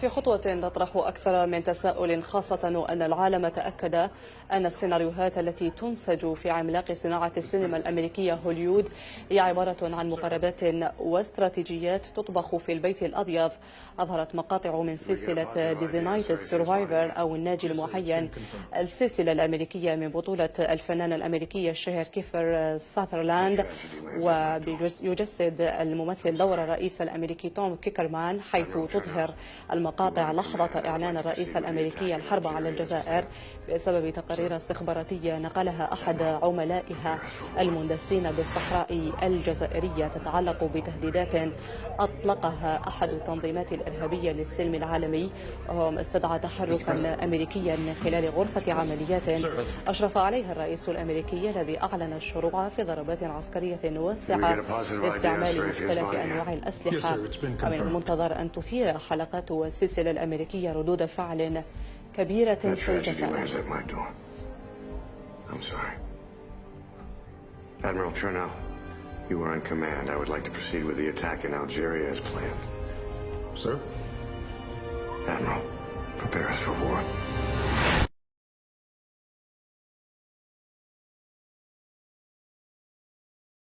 في خطوة تطرح أكثر من تساؤل، خاصة وأن العالم تأكد أن السيناريوهات التي تنسج في عملاق صناعة السينما الأمريكية هوليود هي عبارة عن مقاربات واستراتيجيات تطبخ في البيت الأبيض. أظهرت مقاطع من سلسلة ديزنايتد سيرفايفر أو الناجي المعين، السلسلة الأمريكية من بطولة الفنان الأمريكي الشهير كيفر ساذرلاند، ويجسد الممثل دور الرئيس الأمريكي توم كيكرمان، حيث تظهر المقاطع لحظة إعلان الرئيس الأمريكي الحرب على الجزائر بسبب تقارير استخباراتية نقلها أحد عملائها المندسين بالصحراء الجزائرية تتعلق بتهديدات أطلقها أحد التنظيمات الإرهابية للسلم العالمي، وهو ما استدعى تحركا أمريكيا من خلال غرفة عمليات أشرف عليها الرئيس الأمريكي الذي أعلن الشروع في ضربات عسكرية واسعة باستعمال مختلف أنواع الأسلحة. ومن المنتظر أن تثير حلقات السلسلة الأمريكية ردود فعل كبيرة في الجزائر. Admiral Chernow, you are in command. I would like to proceed with the attack in Algeria as planned. Sir? Admiral, prepare us for war.